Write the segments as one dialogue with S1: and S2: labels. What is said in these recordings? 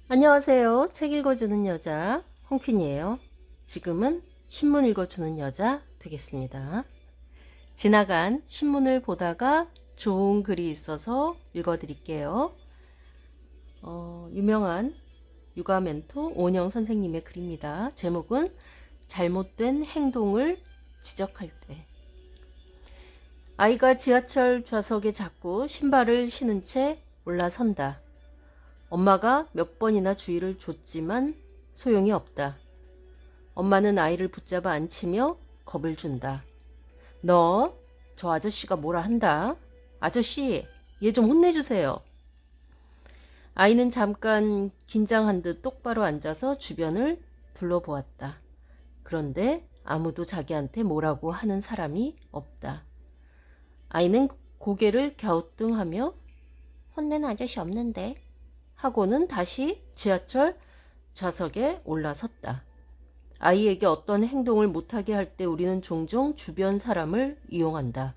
S1: 안녕하세요. 책 읽어주는 여자 홍퀸이에요. 지금은 신문 읽어주는 여자 되겠습니다. 지나간 신문을 보다가 좋은 글이 있어서 읽어드릴게요. 유명한 육아 멘토 오은영 선생님의 글입니다. 제목은 잘못된 행동을 지적할 때. 아이가 지하철 좌석에 자꾸 신발을 신은 채 올라선다. 엄마가 몇 번이나 주의를 줬지만 소용이 없다. 엄마는 아이를 붙잡아 앉히며 겁을 준다. 너, 저 아저씨가 뭐라 한다. 아저씨, 얘 좀 혼내주세요. 아이는 잠깐 긴장한 듯 똑바로 앉아서 주변을 둘러보았다. 그런데 아무도 자기한테 뭐라고 하는 사람이 없다. 아이는 고개를 갸우뚱하며 혼내는 아저씨 없는데 하고는 다시 지하철 좌석에 올라섰다. 아이에게 어떤 행동을 못하게 할 때 우리는 종종 주변 사람을 이용한다.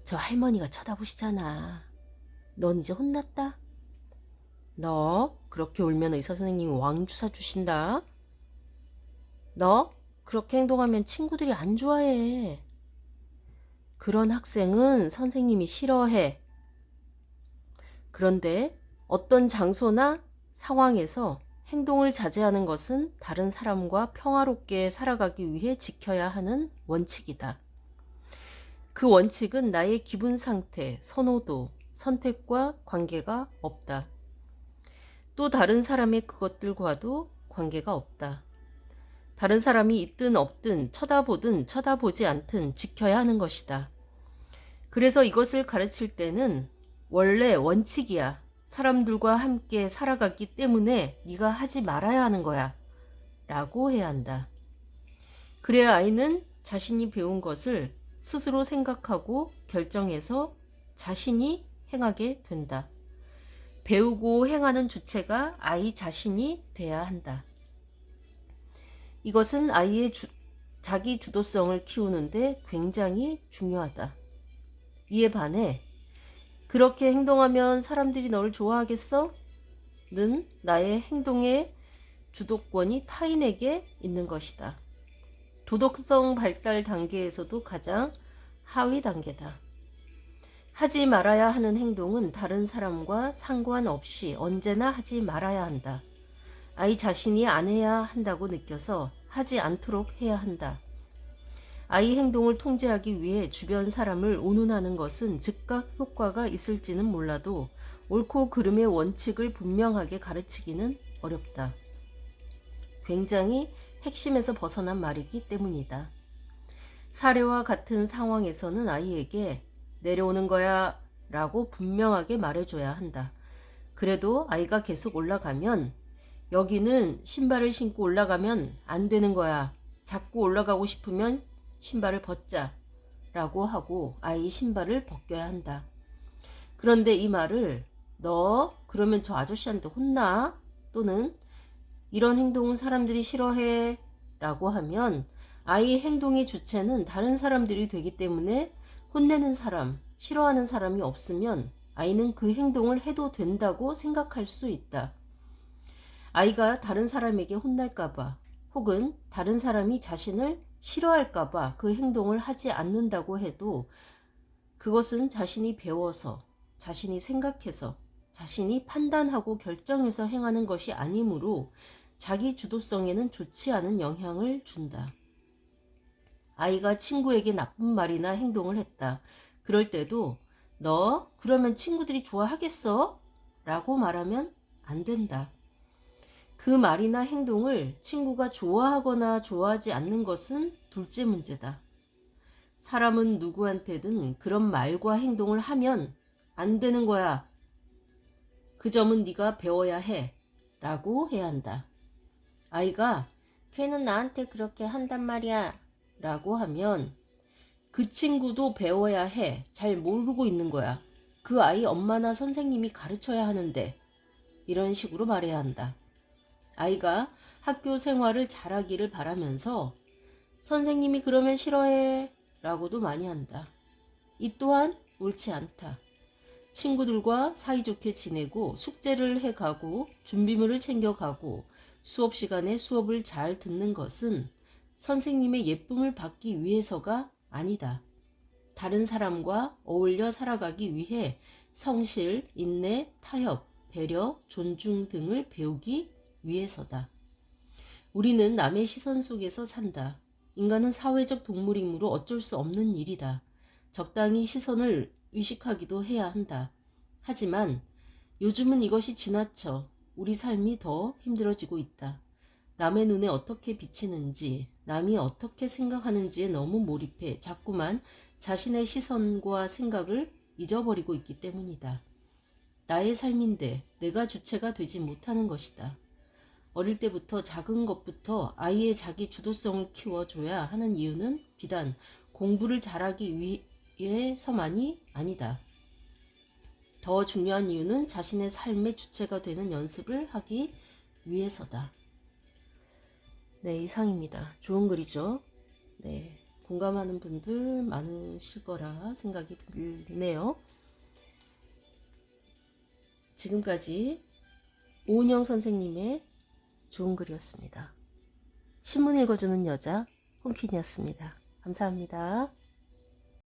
S1: 저 할머니가 쳐다보시잖아. 넌 이제 혼났다? 너 그렇게 울면 의사 선생님이 왕주사 주신다. 너 그렇게 행동하면 친구들이 안 좋아해. 그런 학생은 선생님이 싫어해. 그런데 어떤 장소나 상황에서 행동을 자제하는 것은 다른 사람과 평화롭게 살아가기 위해 지켜야 하는 원칙이다. 그 원칙은 나의 기분 상태, 선호도, 선택과 관계가 없다. 또 다른 사람의 그것들과도 관계가 없다. 다른 사람이 있든 없든 쳐다보든 쳐다보지 않든 지켜야 하는 것이다. 그래서 이것을 가르칠 때는 원래 원칙이야. 사람들과 함께 살아갔기 때문에 네가 하지 말아야 하는 거야. 라고 해야 한다. 그래야 아이는 자신이 배운 것을 스스로 생각하고 결정해서 자신이 행하게 된다. 배우고 행하는 주체가 아이 자신이 돼야 한다. 이것은 아이의 자기 주도성을 키우는데 굉장히 중요하다. 이에 반해 그렇게 행동하면 사람들이 널 좋아하겠어? 는 나의 행동의 주도권이 타인에게 있는 것이다. 도덕성 발달 단계에서도 가장 하위 단계다. 하지 말아야 하는 행동은 다른 사람과 상관없이 언제나 하지 말아야 한다. 아이 자신이 안 해야 한다고 느껴서 하지 않도록 해야 한다. 아이 행동을 통제하기 위해 주변 사람을 운운하는 것은 즉각 효과가 있을지는 몰라도 옳고 그름의 원칙을 분명하게 가르치기는 어렵다. 굉장히 핵심에서 벗어난 말이기 때문이다. 사례와 같은 상황에서는 아이에게 내려오는 거야 라고 분명하게 말해줘야 한다. 그래도 아이가 계속 올라가면 여기는 신발을 신고 올라가면 안 되는 거야. 자꾸 올라가고 싶으면 신발을 벗자 라고 하고 아이 신발을 벗겨야 한다. 그런데 이 말을 너 그러면 저 아저씨한테 혼나? 또는 이런 행동은 사람들이 싫어해 라고 하면 아이의 행동의 주체는 다른 사람들이 되기 때문에 혼내는 사람, 싫어하는 사람이 없으면 아이는 그 행동을 해도 된다고 생각할 수 있다. 아이가 다른 사람에게 혼날까봐 혹은 다른 사람이 자신을 싫어할까봐 그 행동을 하지 않는다고 해도 그것은 자신이 배워서, 자신이 생각해서, 자신이 판단하고 결정해서 행하는 것이 아니므로 자기 주도성에는 좋지 않은 영향을 준다. 아이가 친구에게 나쁜 말이나 행동을 했다. 그럴 때도 너 그러면 친구들이 좋아하겠어? 라고 말하면 안 된다. 그 말이나 행동을 친구가 좋아하거나 좋아하지 않는 것은 둘째 문제다. 사람은 누구한테든 그런 말과 행동을 하면 안 되는 거야. 그 점은 네가 배워야 해. 라고 해야 한다. 아이가 걔는 나한테 그렇게 한단 말이야. 라고 하면 그 친구도 배워야 해. 잘 모르고 있는 거야. 그 아이 엄마나 선생님이 가르쳐야 하는데 이런 식으로 말해야 한다. 아이가 학교 생활을 잘하기를 바라면서 선생님이 그러면 싫어해 라고도 많이 한다. 이 또한 옳지 않다. 친구들과 사이좋게 지내고 숙제를 해가고 준비물을 챙겨가고 수업 시간에 수업을 잘 듣는 것은 선생님의 예쁨을 받기 위해서가 아니다. 다른 사람과 어울려 살아가기 위해 성실, 인내, 타협, 배려, 존중 등을 배우기 위해서다. 우리는 남의 시선 속에서 산다. 인간은 사회적 동물이므로 어쩔 수 없는 일이다. 적당히 시선을 의식하기도 해야 한다. 하지만 요즘은 이것이 지나쳐 우리 삶이 더 힘들어지고 있다. 남의 눈에 어떻게 비치는지, 남이 어떻게 생각하는지에 너무 몰입해 자꾸만 자신의 시선과 생각을 잊어버리고 있기 때문이다. 나의 삶인데 내가 주체가 되지 못하는 것이다. 어릴 때부터 작은 것부터 아이의 자기 주도성을 키워줘야 하는 이유는 비단 공부를 잘하기 위해서만이 아니다. 더 중요한 이유는 자신의 삶의 주체가 되는 연습을 하기 위해서다. 네, 이상입니다. 좋은 글이죠. 네, 공감하는 분들 많으실 거라 생각이 드네요. 지금까지 오은영 선생님의 좋은 글이었습니다. 신문 읽어주는 여자 홍퀸이었습니다. 감사합니다.